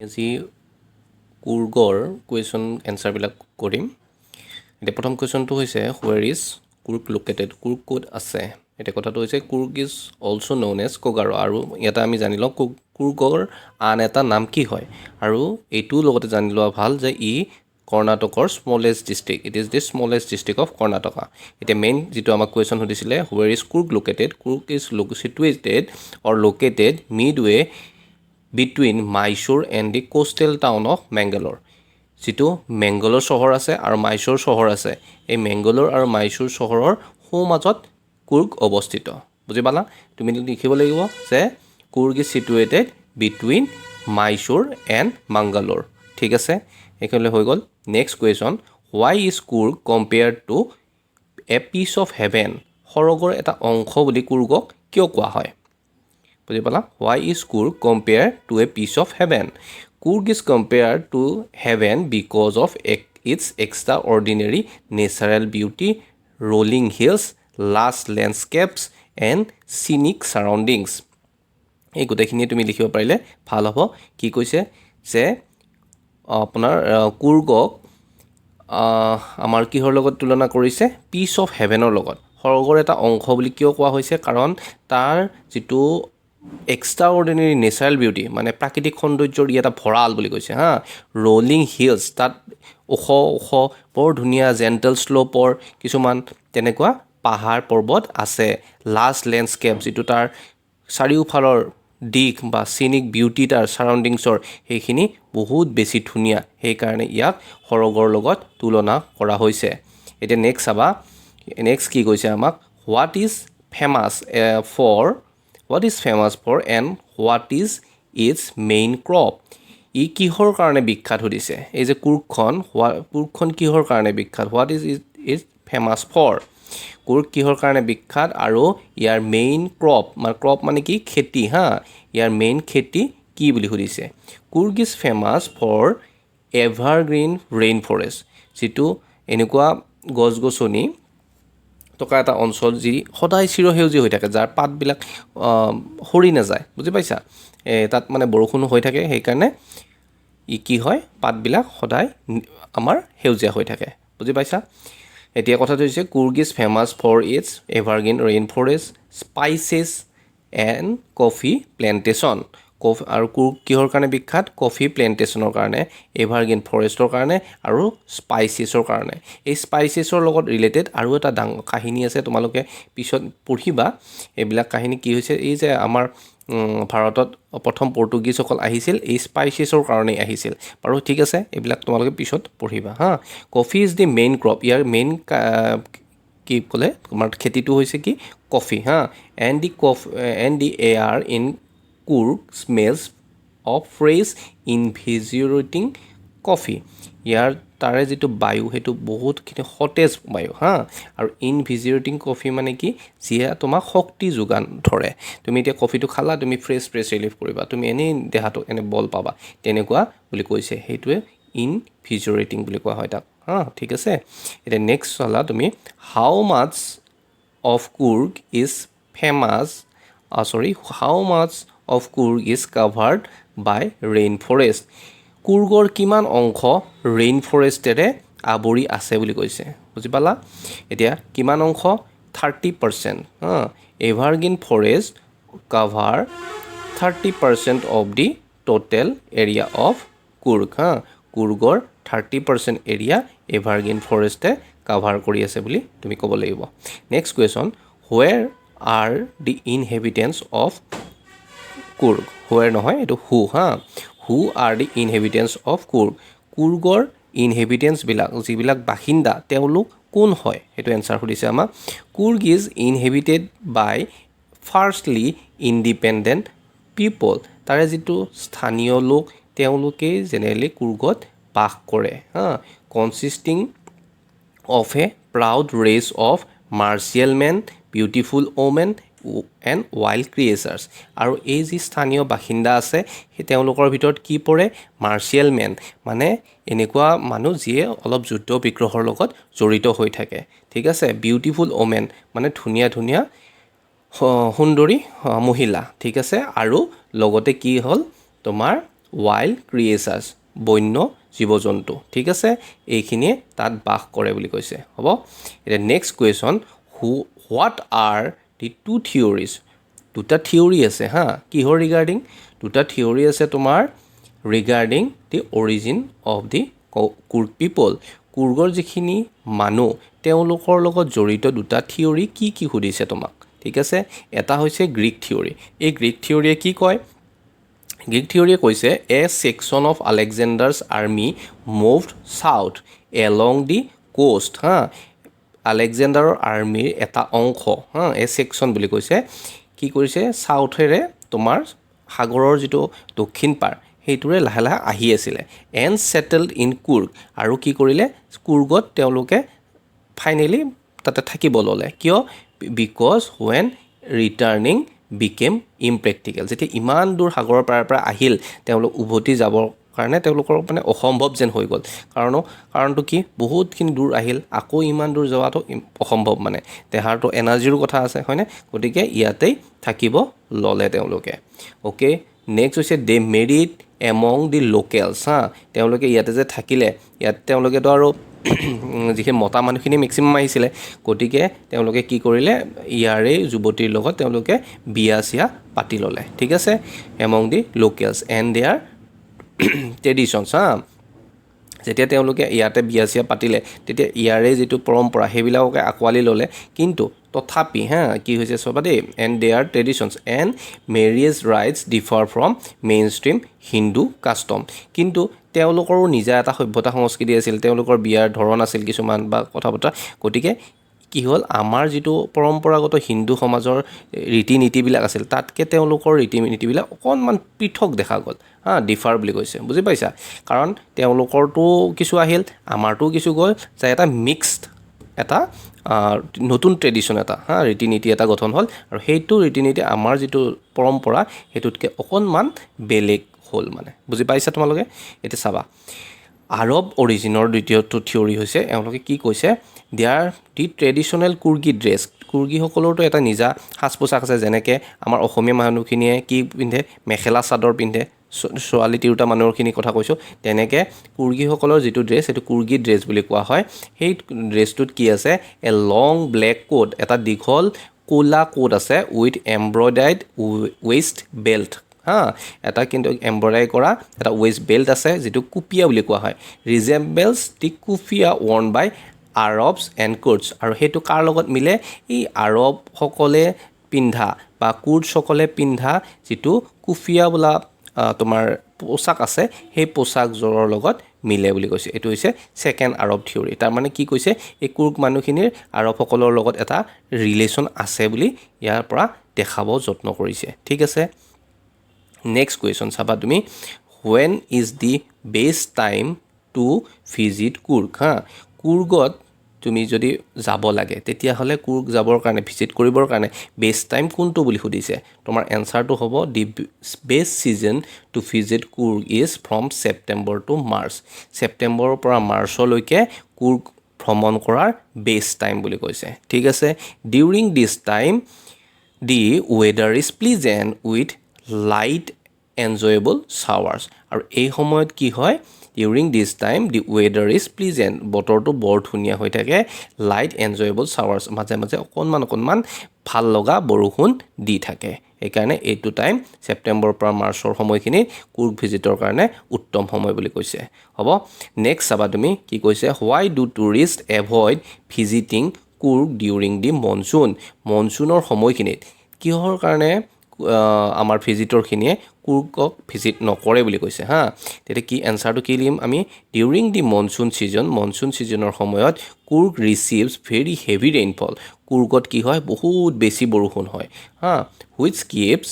আজি কুৰ্গৰ কুৱেশ্যন এনচাৰবিলাক কৰিম। এতিয়া প্ৰথম কুৱেশ্যনটো হৈছে where is Coorg located, Coorg ক'ত আছে। এতিয়া কথাটো হৈছে Coorg is also' known as কগাৰো, আৰু ইয়াতে আমি জানি লওঁ কুৰ্গৰ আন এটা নাম কি হয়, আৰু এইটোও লগতে জানি লোৱা ভাল যে ই কৰ্ণাটকৰ smallest district, it is the smallest district of Karnataka. এতিয়া মেইন যিটো আমাক কুৱেশ্যন সুধিছিলে where is Coorg located, Coorg is situated or located midway between Mysore and the coastal town of Mangalore. যিটো মেংগালোৰ চহৰ আছে আৰু মাইচুৰ চহৰ আছে, এই মেংগালোৰ আৰু মাইচুৰ চহৰৰ সোঁমাজত কুৰ্গ অৱস্থিত। বুজি পালা? তুমি লিখিব লাগিব যে Coorg is situated between Mysore and Mangalore. ঠিক আছে, এইখিনিলৈ হৈ গ'ল। Next question, why is Coorg compared to a piece of heaven, স্বৰ্গৰ এটা অংশ বুলি কুৰ্গক কিয় কোৱা হয়? বুজি পালা? Why is Coorg compare to a piece of heaven? Coorg is compare to heaven because of its extraordinary natural beauty, rolling hills, lush landscapes and scenic surroundings. এই গোটেইখিনিয়ে তুমি লিখিব পাৰিলে ভাল হ'ব। কি কৈছে যে আপোনাৰ কুৰ্গক আমাৰ কিহৰ লগত তুলনা কৰিছে? পিচ অফ হেভেনৰ লগত, স্বৰ্গৰ এটা অংশ বুলি কিয় কোৱা হৈছে? কাৰণ তাৰ যিটো এক্সট্ৰা অৰ্ডিনেৰী নেচাৰেল বিউটি, মানে প্ৰাকৃতিক সৌন্দৰ্যৰ ই এটা ভঁৰাল বুলি কৈছে হা। ৰলিং হিলছ, তাত ওখ ওখ বৰ ধুনীয়া জেণ্টেল শ্লোপৰ কিছুমান তেনেকুৱা পাহাৰ পৰ্বত আছে। লাষ্ট লেণ্ডস্কেপ, যিটো তাৰ চাৰিওফালৰ দিশ বা চিনিক বিউটি তাৰ ছাৰাউণ্ডিংছৰ, সেইখিনি বহুত বেছি ধুনীয়া, সেইকাৰণে ইয়াক স্বৰ্গৰ লগত তুলনা কৰা হৈছে। এতিয়া নেক্সট চাবা, নেক্সট কি কৈছে আমাক, what is famous for and what is its main crop. ই কিহৰ কাৰণে বিখ্যাত সুধিছে। এই যে কুৰ্গখন কিহৰ কাৰণে বিখ্যাত, what is it famous for, Coorg কিহৰ কাৰণে বিখ্যাত, আৰু ইয়াৰ মেইন ক্ৰপ মানে কি? খেতি হা। ইয়াৰ মেইন খেতি কি বুলি সুধিছে। Coorg is famous for evergreen rain forest, যিটো এনেকুৱা গছ গছনি থকা এটা অঞ্চল যি সদায় চিৰসেউজীয়া হৈ থাকে, যাৰ পাতবিলাক সৰি নাযায়। বুজি পাইছা? তাত মানে বৰষুণো হৈ থাকে, সেইকাৰণে ই কি হয়, পাতবিলাক সদায় আমাৰ সেউজীয়া হৈ থাকে। বুজি পাইছা? এতিয়া কথাটো হৈছে Coorg is famous for its evergreen rain forest, spices and coffee plantation. আৰু কুৰ্গ কিহৰ কাৰণে বিখ্যাত? কফি প্লেণ্টেশ্যনৰ কাৰণে, এভাৰগ্ৰীণ ফৰেষ্টৰ কাৰণে, আৰু স্পাইচেছৰ কাৰণে। এই স্পাইচেছৰ লগত ৰিলেটেড আৰু এটা ডাঙৰ কাহিনী আছে, তোমালোকে পিছত পঢ়িবা। এইবিলাক কাহিনী কি হৈছে, এই যে আমাৰ ভাৰতত প্ৰথম পৰ্তুগীজসকল আহিছিল, এই স্পাইচেছৰ কাৰণেই আহিছিল বাৰু। ঠিক আছে, এইবিলাক তোমালোকে পিছত পঢ়িবা হা। Coffee is the main crop, ইয়াৰ মেইন কি ক'লে তোমাৰ খেতিটো হৈছে কি? কফি হা। And the air in Coorg smells of fresh invigorating coffee. ইয়াৰ তাৰে যিটো বায়ু, সেইটো বহুতখিনি সতেজ বায়ু হা। আৰু ইনভিজিৰেটিং কফি মানে কি? যিয়ে তোমাক শক্তি যোগান ধৰে। তুমি এতিয়া কফিটো খালা, তুমি ফ্ৰেছ ৰিলিভ কৰিবা, তুমি এনেই দেহাটো এনে বল পাবা, তেনেকুৱা বুলি কৈছে। সেইটোৱে ইনভিজিৰেটিং বুলি কোৱা হয় তাক হা। ঠিক আছে, এতিয়া নেক্সট চালা তুমি, how much of Coorg is covered by rain forest. কুৰ্গৰ কিমান অংশ ৰেইন ফৰেষ্টেৰে আৱৰি আছে বুলি কৈছে। বুজি পালা? এতিয়া কিমান অংশ? 30% হা। Evergreen forest cover 30% of the total area of Coorg হা। কুৰ্গৰ 30% এৰিয়া এভাৰগ্ৰীণ ফৰেষ্টে কাভাৰ কৰি আছে বুলি তুমি ক'ব লাগিব। Next question, where are the inhabitants of Coorg. Where নহয়, এইটো হু হা। Who are the inhabitants of Coorg. কুৰ্গৰ ইনহেবিটেণ্টছবিলাক, যিবিলাক বাসিন্দা, তেওঁলোক কোন হয়? সেইটো এনচাৰ সুধিছে আমাক। Coorg is inhabited by firstly independent people. তাৰে যিটো স্থানীয় লোক, তেওঁলোকেই জেনেৰেলি কুৰ্গত বাস কৰে হা। Consisting of a proud race of martial men, beautiful women and wild creatures. আৰু এই যি স্থানীয় বাসিন্দা আছে, সেই তেওঁলোকৰ ভিতৰত কি পৰে? মাৰ্চিয়েল মেন, মানে এনেকুৱা মানুহ যিয়ে অলপ যুদ্ধ বিগ্ৰহৰ লগত জড়িত হৈ থাকে। ঠিক আছে, বিউটিফুল ওমেন মানে ধুনীয়া ধুনীয়া সুন্দৰী মহিলা। ঠিক আছে, আৰু লগতে কি হ'ল তোমাৰ wild creatures বন্য জীৱ-জন্তু ঠিক আছে এইখিনিয়ে তাত বাস কৰে বুলি কৈছে হ'ব এটা next question what are the two theories দুটা থিওৰি আছে হা কিহৰ ৰিগাৰ্ডিং দুটা থিওৰি আছে তোমাৰ regarding the origin of the Coorg people কুৰ্গৰ যিখিনি মানুহ তেওঁলোকৰ লগত জড়িত দুটা থিওৰি কি সুধিছে তোমাক ঠিক আছে এটা হৈছে গ্ৰীক থিওৰি এই গ্ৰীক থিওৰিয়ে কি কয় গ্ৰীক থিওৰিয়ে কৈছে a section of Alexander's army moved south along the coast হা আলেকজেণ্ডাৰৰ আৰ্মিৰ এটা অংশ হা এ সেকশন বুলি কৈছে কি কৰিছে সাউথেৰে তোমাৰ সাগৰৰ যিটো দক্ষিণ পাৰ সেইটোৰে লাহে লাহে আহি আছিলে এণ্ড সেটেলড ইন কুৰ্গ আৰু কি কৰিলে কুৰ্গত তেওঁলোকে ফাইনেলি তাতে থাকিব ল'লে কিয় বিকজ ৱেন ৰিটাৰ্ণিং বিকেম ইম্প্ৰেক্টিকেল যেতিয়া ইমান দূৰ সাগৰৰ পাৰৰ পৰা আহিল তেওঁলোক উভতি যাবৰ কাৰণে তেওঁলোকৰ মানে অসম্ভৱ যেন হৈ গ'ল কাৰণটো কি বহুতখিনি দূৰ আহিল আকৌ ইমান দূৰ যোৱাটো অসম্ভৱ মানে দেহাৰটো এনাৰ্জিৰো কথা আছে হয়নে গতিকে ইয়াতেই থাকিব ল'লে তেওঁলোকে অ'কে নেক্সট হৈছে দে মেৰিড এমং দি লোকেলছ হা তেওঁলোকে ইয়াতে যে থাকিলে ইয়াত তেওঁলোকেতো আৰু যিখিনি মতা মানুহখিনি মেক্সিমাম আহিছিলে গতিকে তেওঁলোকে কি কৰিলে ইয়াৰে যুৱতীৰ লগত তেওঁলোকে বিয়া চিয়া পাতি ল'লে ঠিক আছে among the locals and their traditions হা যেতিয়া তেওঁলোকে ইয়াতে বিয়া চিয়া পাতিলে তেতিয়া ইয়াৰে যিটো পৰম্পৰা সেইবিলাককে আঁকোৱালি ল'লে কিন্তু তথাপি হা কি হৈছে চাবা they and their traditions and marriage rites differ from mainstream Hindu custom কিন্তু তেওঁলোকৰো নিজা এটা সভ্যতা সংস্কৃতি আছিল তেওঁলোকৰ বিয়াৰ ধৰণ আছিল কিছুমান বা কথা বতৰা গতিকে কি হ'ল আমাৰ যিটো পৰম্পৰাগত হিন্দু সমাজৰ ৰীতি নীতিবিলাক আছিল তাতকৈ তেওঁলোকৰ ৰীতি নীতিবিলাক অকণমান পৃথক দেখা গ'ল হা ডিফাৰ বুলি কৈছে বুজি পাইছা কাৰণ তেওঁলোকৰতো কিছু আহিল আমাৰতো কিছু গ'ল যে এটা মিক্সড এটা নতুন ট্ৰেডিশ্যন এটা হা ৰীতি নীতি এটা গঠন হ'ল আৰু সেইটো ৰীতি নীতি আমাৰ যিটো পৰম্পৰা সেইটোতকৈ অকণমান বেলেগ হ'ল মানে বুজি পাইছা তোমালোকে এতিয়া চাবা আৰব অৰিজিনৰ দ্বিতীয়টো থিয়ৰী হৈছে এওঁলোকে কি কৈছে দেয়াৰ দি ট্ৰেডিশ্যনেল কুৰ্গী ড্ৰেছ কুৰ্গীসকলৰতো এটা নিজা সাজ পোছাক আছে যেনেকৈ আমাৰ অসমীয়া মানুহখিনিয়ে কি পিন্ধে মেখেলা চাদৰ পিন্ধে ছোৱালী তিৰোতা মানুহৰখিনি কথা কৈছোঁ তেনেকৈ কুৰ্গীসকলৰ যিটো ড্ৰেছ সেইটো কুৰ্গী ড্ৰেছ বুলি কোৱা হয় সেই ড্ৰেছটোত কি আছে এ লং ব্লেক কোট এটা দীঘল ক'লা কোট আছে উইথ এমব্ৰইডাৰ্ড ৱেষ্ট বেল্ট হা এটা কিন্তু এমব্ৰইডাৰী কৰা এটা ৱেষ্ট বেল্ট আছে যিটো কুফিয়া বুলি কোৱা হয় ৰিজেম্বলছ দি কুফিয়া ৱৰ্ন বাই আৰবছ এণ্ড কুৰ্ডছ আৰু সেইটো কাৰ লগত মিলে এই আৰবসকলে পিন্ধা বা কুৰ্ডসকলে পিন্ধা যিটো কুফিয়া বোলা তোমাৰ পোচাক আছে সেই পোচাকযোৰৰ লগত মিলে বুলি কৈছে এইটো হৈছে ছেকেণ্ড আৰব থিয়ৰী তাৰমানে কি কৈছে এই কুৰ্গ মানুহখিনিৰ আৰবসকলৰ লগত এটা ৰিলেশ্যন আছে বুলি ইয়াৰ পৰা দেখাব যত্ন কৰিছে ঠিক আছে নেক্সট কুৱেশ্যন চাবা তুমি when is the best time to visit Coorg হা কুৰ্গত তুমি যদি যাব লাগে তেতিয়াহ'লে কুৰ্গ যাবৰ কাৰণে ভিজিট কৰিবৰ কাৰণে বেষ্ট টাইম কোনটো বুলি সুধিছে তোমাৰ এনচাৰটো হ'ব the best season to visit Coorg is from September to March ছেপ্টেম্বৰৰ পৰা মাৰ্চলৈকে কুৰ্গ ভ্ৰমণ কৰাৰ বেষ্ট টাইম বুলি কৈছে ঠিক আছে during this time the weather is pleasant with light enjoyable showers আৰু এই সময়ত কি হয় during this time the weather is pleasant বতৰটো বৰ ধুনীয়া হৈ থাকে লাইট এনজয়েবল শ্বাৱাৰ্ছ মাজে মাজে অকণমান ভাল লগা বৰষুণ দি থাকে সেইকাৰণে এইটো টাইম ছেপ্টেম্বৰৰ পৰা মাৰ্চৰ সময়খিনি কুৰ্গ ভিজিটৰ কাৰণে উত্তম সময় বুলি কৈছে হ'ব নেক্সট চাবা তুমি কি কৈছে why do tourist avoid visiting Coorg during the মনচুনৰ সময়খিনিত কিহৰ কাৰণে আমাৰ ভিজিটৰখিনিয়ে কুৰ্গক ভিজিট নকৰে বুলি কৈছে হা তেতিয়া কি এনচাৰটো কি লিম আমি ডিউৰিং দি মনচুন ছিজনৰ সময়ত কুৰ্গ ৰিচিভছ ভেৰি হেভি ৰেইনফল কুৰ্গত কি হয় বহুত বেছি বৰষুণ হয় হা হুইচ কিপছ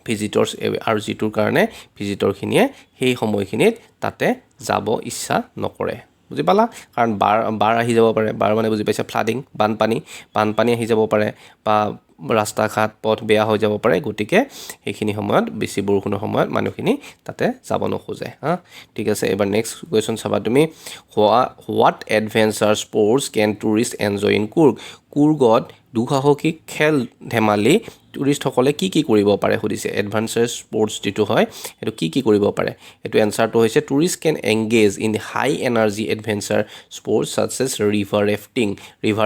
ভিজিটৰ্ছ আৰু যিটোৰ কাৰণে ভিজিটৰখিনিয়ে সেই সময়খিনিত তাতে যাব ইচ্ছা নকৰে বুজি পালা কাৰণ বাৰ আহি যাব পাৰে বাৰ মানে বুজি পাইছা ফ্লাডিং বানপানী আহি যাব পাৰে বা ৰাস্তা ঘাট পথ বেয়া হৈ যাব পাৰে গতিকে সেইখিনি সময়ত বেছি বৰষুণৰ সময়ত মানুহখিনি তাতে যাব নোখোজে হা ঠিক আছে এবাৰ নেক্সট কুৱেশ্যন চাবা তুমি what adventure sports can tourist enjoy in Coorg কুৰ্গত দুঃসাহসিক খেল ধেমালি টুৰিষ্টসকলে কি কৰিব পাৰে সুধিছে এডভেঞ্চাৰ স্পৰ্টছ যিটো হয় সেইটো কি কৰিব পাৰে এইটো এনসাৰটো হৈছে tourist can engage in high energy adventure sports such as river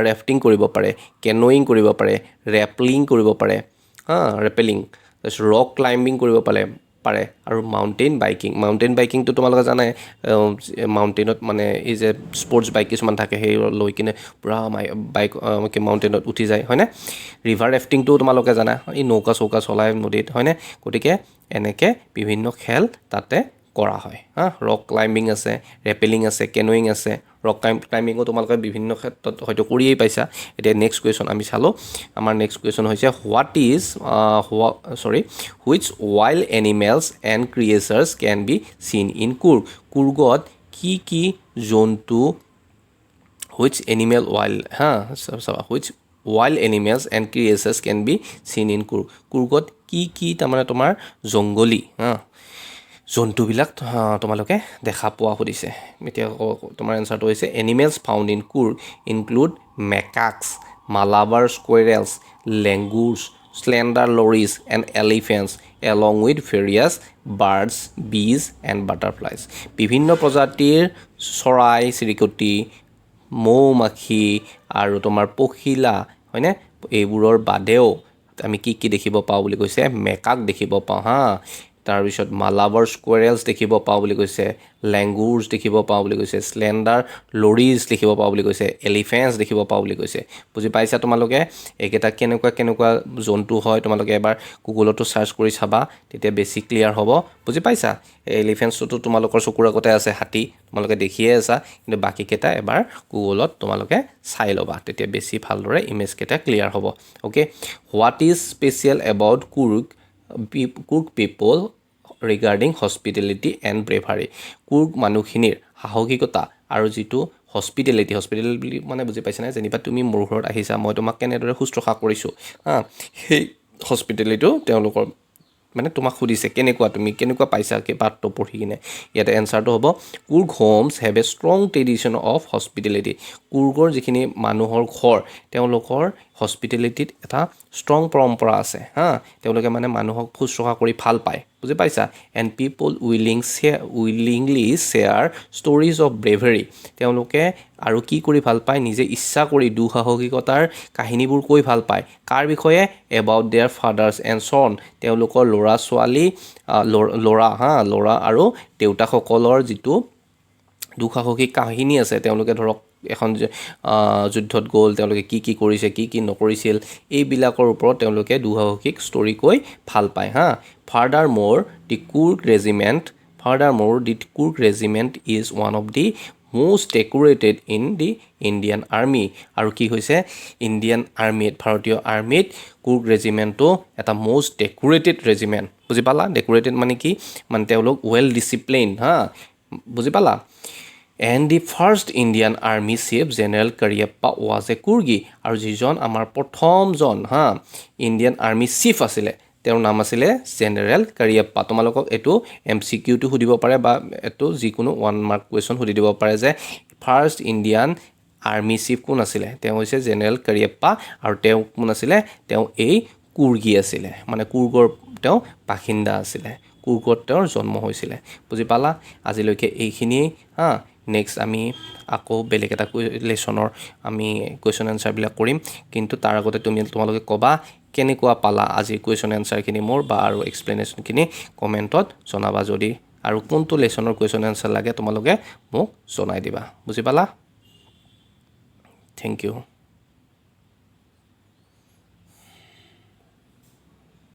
rafting কৰিব পাৰে কেনোয়িং কৰিব পাৰে ৰেপলিং কৰিব পাৰে ৰেপেলিং তাৰপিছত ৰক ক্লাইম্বিং কৰিব পাৰে আৰু মাউণ্টেইন বাইকিংটো তোমালোকে জানাই মাউণ্টেইনত মানে এই যে স্পৰ্টছ বাইক কিছুমান থাকে সেই লৈ কিনে পুৰা বাইক মাউণ্টেইনত উঠি যায় হয়নে ৰিভাৰ ৰেফটিংটো তোমালোকে জানা এই নৌকা চলাই নদীত হয়নে গতিকে এনেকৈ বিভিন্ন খেল তাতে কৰা হয় ৰক ক্লাইম্বিং আছে ৰেপেলিং আছে কেনোয়িং আছে ৰক ক্লাইম্বিঙো তোমালোকে বিভিন্ন ক্ষেত্ৰত হয়তো কৰিয়েই পাইছা এতিয়া নেক্সট কুৱেশ্যন আমি চালোঁ আমাৰ নেক্সট কুৱেশ্যন হৈছে which wild animals and creatures can be seen in কুৰ্গত কি জন্তু which wild animals and creatures can be seen in কুৰ্গত কি তাৰমানে তোমাৰ জংগলী জন্তুবিলাক তোমালোকে দেখা পোৱা সুধিছে এতিয়া তোমাৰ এনসাৰটো হৈছে animals found in Coorg include macaques Malabar squirrels langurs slender lories and elephants along with various birds, bees and butterflies. বিভিন্ন প্ৰজাতিৰ চৰাই চিৰিকটি মৌমাখি আৰু তোমাৰ পখিলা হয়নে এইবোৰৰ বাদেও আমি কি দেখিব পাওঁ বুলি কৈছে মেকাক দেখিব পাওঁ তাৰপিছত মালাবাৰ স্কুৱেৰেলছ দেখিব পাওঁ বুলি কৈছে লেংগুৰ্ছ দেখিব পাওঁ বুলি কৈছে স্লেণ্ডাৰ লৰিজ দেখিব পাওঁ বুলি কৈছে এলিফেণ্টছ দেখিব পাওঁ বুলি কৈছে বুজি পাইছা তোমালোকে এইকেইটা কেনেকুৱা জন্তু হয় তোমালোকে এবাৰ গুগলতো চাৰ্চ কৰি চাবা তেতিয়া বেছি ক্লিয়াৰ হ'ব বুজি পাইছা এলিফেণ্টছটো তোমালোকৰ চকুৰ আগতে আছে হাতী তোমালোকে দেখিয়ে আছা কিন্তু বাকীকেইটা এবাৰ গুগলত তোমালোকে চাই ল'বা তেতিয়া বেছি ভালদৰে ইমেজকেইটা ক্লিয়াৰ হ'ব okay what is special about Coorg people regarding hospitality and bravery Coorg মানুহখিনিৰ সাহসিকতা আৰু যিটো হস্পিটেলিটি বুলি মানে বুজি পাইছা নাই যেনিবা তুমি মোৰ ঘৰত আহিছা মই তোমাক কেনেদৰে শুশ্ৰূষা কৰিছোঁ সেই হস্পিটেলিটিটো তেওঁলোকৰ মানে তোমাক সুধিছে তুমি কেনেকুৱা পাইছা বাৰ্তা পঢ়ি কিনে ইয়াতে এনসাৰটো হ'ব Coorg homes have a strong tradition of hospitality কুৰ্গৰ যিখিনি মানুহৰ ঘৰ তেওঁলোকৰ হস্পিটেলিটিত এটা ষ্ট্ৰং পৰম্পৰা আছে তেওঁলোকে মানে মানুহক শুশ্ৰূষা কৰি ভাল পায় বুজি পাইছা and people willingly share stories of bravery তেওঁলোকে আৰু কি কৰি ভাল পায় নিজে ইচ্ছা কৰি দুঃসাহসিকতাৰ কাহিনীবোৰ কৈ ভাল পায় কাৰ বিষয়ে এবাউট দেয়াৰ ফাদাৰ্ছ এণ্ড ছন তেওঁলোকৰ ল'ৰা আৰু দেউতাকসকলৰ যিটো দুঃসাহসিক কাহিনী আছে তেওঁলোকে ধৰক এখন যুদ্ধত গ'ল তেওঁলোকে কি কৰিছে কি নকৰিছিল এইবিলাকৰ ওপৰত তেওঁলোকে দুঃসাহসিক ষ্টৰি কৈ ভাল পায় Furthermore, the Kurg regiment is one of the most decorated in the Indian Army আৰু কি হৈছে ইণ্ডিয়ান আৰ্মিত ভাৰতীয় আৰ্মিত কুৰ্গ ৰেজিমেণ্টটো এটা মোষ্ট ডেকোৰেটেড ৰেজিমেণ্ট বুজি পালা ডেকোৰেটেড মানে কি মানে তেওঁলোক ৱেল ডিচিপ্লিন বুজি পালা and the first Indian army chief general Cariappa was a Coorgi আৰু যিজন আমাৰ প্ৰথমজন ইণ্ডিয়ান আৰ্মি চিফ আছিলে তেওঁৰ নাম আছিলে জেনেৰেল কৰিয়েপ্পা তোমালোকক এইটো MCQটো সুধিব পাৰে বা এইটো যিকোনো 1 মাৰ্ক কুৱেশ্যন সুধি দিব পাৰে যে ফাৰ্ষ্ট ইণ্ডিয়ান আৰ্মি চিফ কোন আছিলে তেওঁ হৈছে জেনেৰেল কৰিয়েপ্পা আৰু তেওঁ কোন আছিলে তেওঁ এই কুৰ্গী আছিলে মানে কুৰ্গৰ তেওঁ বাসিন্দা আছিলে কুৰ্গত তেওঁৰ জন্ম হৈছিলে বুজি পালা আজিলৈকে এইখিনিয়ে নেক্সট আমি আকৌ বেলেগ এটা লেছনৰ আমি কুৱেশ্যন এনসাৰবিলাক কৰিম কিন্তু তাৰ আগতে তোমালোকে ক'বা কেনেকুৱা পালা আজি কুৱেশ্যন এনসাৰখিনি মোৰ বা আৰু এক্সপ্লেনেশ্যনখিনি কমেণ্টত জনাবা যদি আৰু কোনটো লেছনৰ কুৱেশ্যন এনসাৰ লাগে তোমালোকে মোক জনাই দিবা বুজি পালা থেংক ইউ